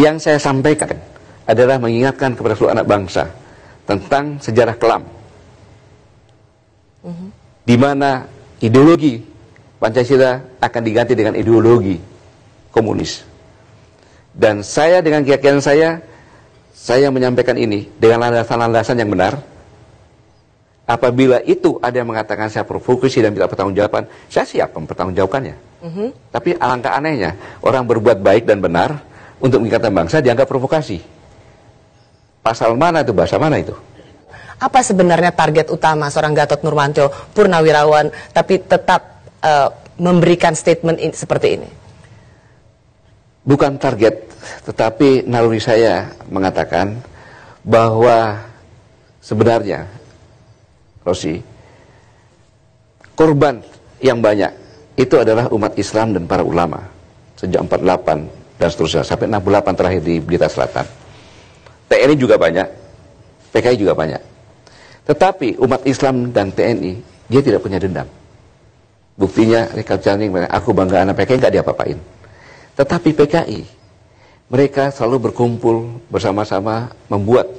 Yang saya sampaikan adalah mengingatkan kepada seluruh anak bangsa tentang sejarah kelam, di mana ideologi Pancasila akan diganti dengan ideologi komunis. Dan saya dengan keyakinan saya menyampaikan ini dengan landasan-landasan yang benar. Apabila itu ada yang mengatakan saya provokasi dan tidak bertanggung-jawaban, saya siap mempertanggungjawabkannya. Tapi alangkah anehnya, orang berbuat baik dan benar untuk mengingatkan bangsa dianggap provokasi. Pasal mana itu, bahasa mana itu? Apa sebenarnya target utama seorang Gatot Nurmantio, purnawirawan, tapi tetap memberikan statement seperti ini? Bukan target, tetapi naluri saya mengatakan bahwa sebenarnya, Rosi, korban yang banyak itu adalah umat Islam dan para ulama sejak 48 dan seterusnya sampai 68 terakhir di Blitar Selatan. TNI juga banyak, PKI juga banyak. Tetapi umat Islam dan TNI dia tidak punya dendam. Buktinya Richard Channing, aku bangga anak PKI, nggak diapa-apain. Tetapi PKI mereka selalu berkumpul bersama-sama membuat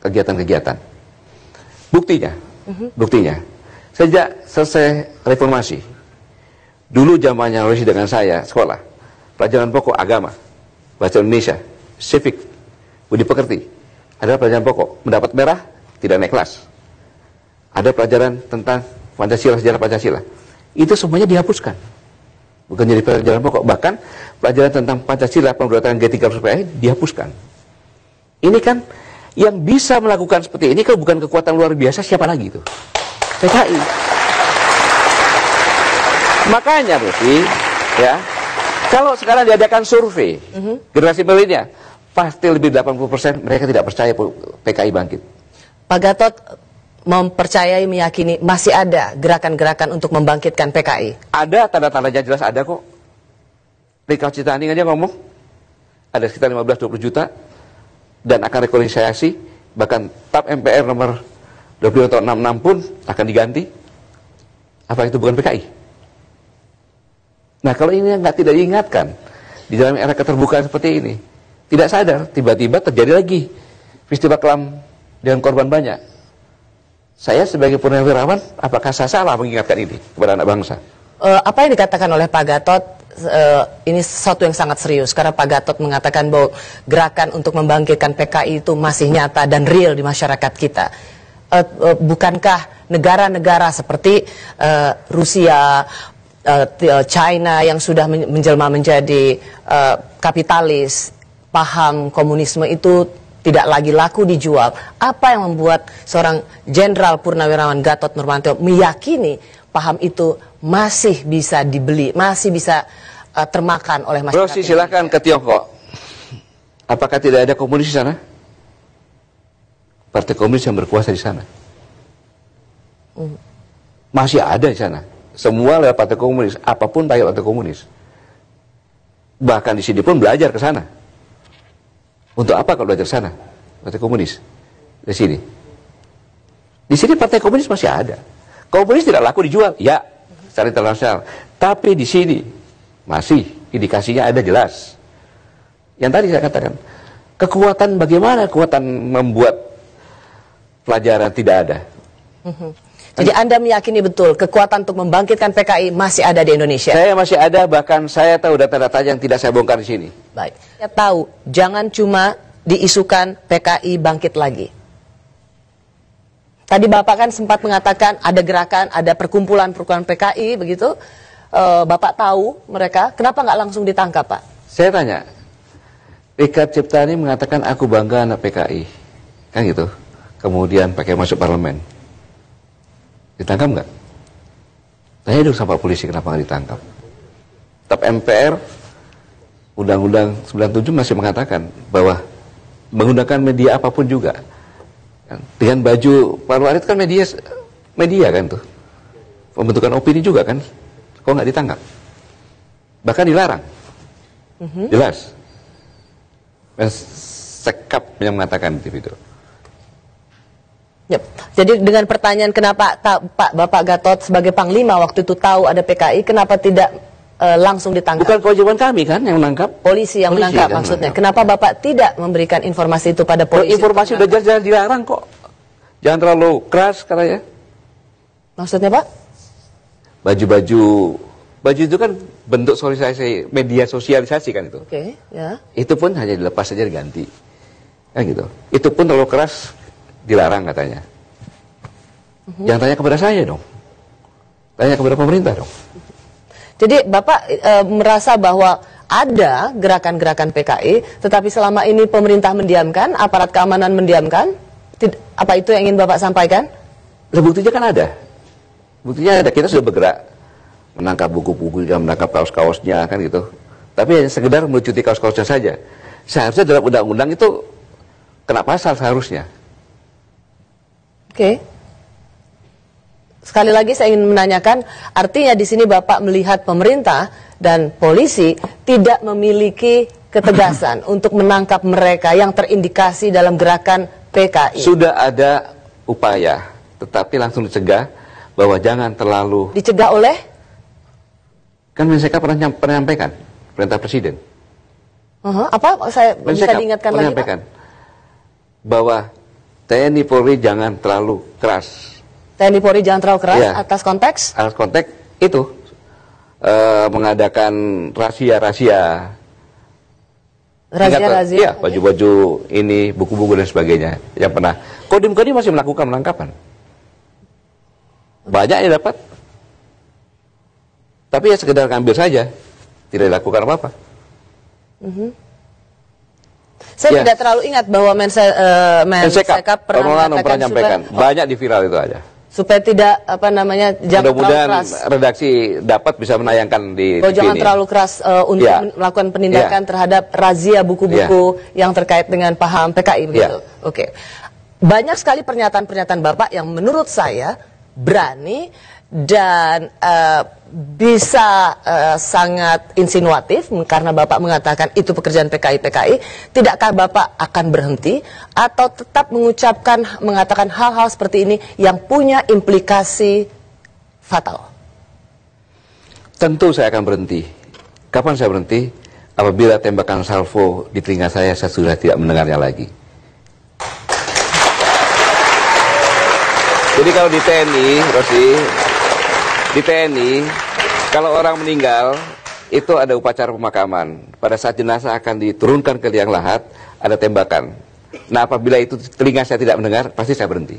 kegiatan-kegiatan. Buktinya, sejak selesai reformasi, dulu zamannya Rosi dengan saya sekolah, pelajaran pokok agama, bahasa Indonesia, civic, budi pekerti, adalah pelajaran pokok. Mendapat merah, tidak naik kelas. Ada pelajaran tentang Pancasila, sejarah Pancasila. Itu semuanya dihapuskan. Bukan jadi pelajaran pokok. Bahkan pelajaran tentang Pancasila, pemberontakan G30 dihapuskan. Ini kan yang bisa melakukan seperti ini kalau bukan kekuatan luar biasa, siapa lagi itu? PKI. Makanya Rufi, ya, kalau sekarang diadakan survei generasi milenial, pasti lebih 80% mereka tidak percaya PKI bangkit. Pak Gatot mempercayai, meyakini masih ada gerakan-gerakan untuk membangkitkan PKI? Ada, tanda-tandanya jelas ada kok. Richard Channing aja ngomong ada sekitar 15-20 juta dan akan rekonsiliasi, bahkan TAP MPR nomor 22 tahun 66 pun akan diganti. Apa itu bukan PKI? Nah, kalau ini tidak diingatkan di dalam era keterbukaan seperti ini, tidak sadar, tiba-tiba terjadi lagi peristiwa kelam dengan korban banyak. Saya sebagai purnawirawan, apakah saya salah mengingatkan ini kepada anak bangsa? Apa yang dikatakan oleh Pak Gatot ini sesuatu yang sangat serius, karena Pak Gatot mengatakan bahwa gerakan untuk membangkitkan PKI itu masih nyata dan real di masyarakat kita. Bukankah negara-negara seperti Rusia, China yang sudah menjelma menjadi kapitalis, paham komunisme itu tidak lagi laku dijual? Apa yang membuat seorang Jenderal Purnawirawan Gatot Nurmantio meyakini paham itu masih bisa dibeli, masih bisa termakan oleh masyarakat? Rosi, silakan ke Tiongkok. Apakah tidak ada komunis di sana? Partai komunis yang berkuasa di sana. Masih ada di sana. Semua lewat partai komunis, apapun pakai partai komunis. Bahkan di sini pun belajar ke sana. Untuk apa kalau belajar sana? Partai komunis. Di sini. Di sini partai komunis masih ada. Komunis tidak laku dijual, ya, secara internasional. Tapi di sini masih indikasinya ada jelas. Yang tadi saya katakan, kekuatan bagaimana kekuatan membuat pelajaran tidak ada. Jadi Anda meyakini betul kekuatan untuk membangkitkan PKI masih ada di Indonesia? Saya masih ada, bahkan saya tahu data-data yang tidak saya bongkar di sini. Baik, saya tahu, jangan cuma diisukan PKI bangkit lagi. Tadi Bapak kan sempat mengatakan ada gerakan, ada perkumpulan-perkumpulan PKI, begitu. Bapak tahu mereka, kenapa nggak langsung ditangkap, Pak? Saya tanya, Richard Ciptani mengatakan aku bangga anak PKI, kan gitu. Kemudian pakai masuk parlemen. Ditangkap nggak? Tanya dulu sama polisi kenapa nggak ditangkap. TAP MPR, Undang-Undang 97 masih mengatakan bahwa menggunakan media apapun juga. Dengan baju Pak Warid kan media kan tuh. Pembentukan opini juga kan. Kok nggak ditangkap? Bahkan dilarang. Jelas. Sekap yang mengatakan itu. Yep. Jadi dengan pertanyaan kenapa Bapak Gatot sebagai Panglima waktu itu tahu ada PKI, kenapa tidak langsung ditangkap? Bukan kewajiban kami kan yang menangkap. Polisi yang menangkap kan maksudnya. Kenapa Bapak tidak memberikan informasi itu pada polisi? Informasi udah jelas dilarang kok. Jangan terlalu keras katanya. Maksudnya Pak? Baju itu kan bentuk sosialisasi, media sosialisasi kan itu. Oke, ya. Itu pun hanya dilepas saja diganti. Kan gitu. Itu pun terlalu keras dilarang katanya. Jangan tanya kepada saya dong. Tanya kepada pemerintah dong. Jadi Bapak merasa bahwa ada gerakan-gerakan PKI, tetapi selama ini pemerintah mendiamkan, aparat keamanan mendiamkan. Apa itu yang ingin Bapak sampaikan? Nah, buktinya kan ada. Buktinya ada, kita sudah bergerak. Menangkap buku-buku, menangkap kaos-kaosnya, kan gitu. Tapi hanya sekedar melucuti kaos-kaosnya saja. Seharusnya dalam undang-undang itu kena pasal seharusnya. Oke. Sekali lagi saya ingin menanyakan, artinya di sini Bapak melihat pemerintah dan polisi tidak memiliki ketegasan untuk menangkap mereka yang terindikasi dalam gerakan PKI. Sudah ada upaya, tetapi langsung dicegah bahwa jangan terlalu... Dicegah oleh? Kan Mensekap pernah menyampaikan, perintah Presiden. Apa? Saya bisa diingatkan lagi, Pak? Bahwa TNI Polri jangan terlalu keras. TNI Polri jangan terlalu keras atas konteks? Atas konteks itu mengadakan rahasia-rahasia. Razia-razia? Iya, baju-baju ini, buku-buku dan sebagainya. Yang pernah. Kodim-kodim masih melakukan penangkapan. Banyak yang dapat. Tapi ya sekedar ngambil saja. Tidak dilakukan apa-apa. Saya tidak terlalu ingat bahwa Mensekap pernah menyampaikan. Banyak di viral itu aja. Supaya tidak jangan terlalu keras. Mudah-mudahan redaksi dapat bisa menayangkan di TV jangan ini. terlalu keras untuk melakukan penindakan terhadap razia buku-buku yang terkait dengan paham PKI begitu. Oke. Banyak sekali pernyataan-pernyataan Bapak yang menurut saya berani dan bisa sangat insinuatif karena Bapak mengatakan itu pekerjaan PKI. Tidakkah Bapak akan berhenti atau tetap mengatakan hal-hal seperti ini yang punya implikasi fatal? Tentu saya akan berhenti. Kapan saya berhenti? Apabila tembakan salvo di telinga saya sudah tidak mendengarnya lagi. Jadi kalau di TNI, Rosi, di TNI, kalau orang meninggal, itu ada upacara pemakaman. Pada saat jenazah akan diturunkan ke liang lahat, ada tembakan. Nah, apabila itu telinga saya tidak mendengar, pasti saya berhenti.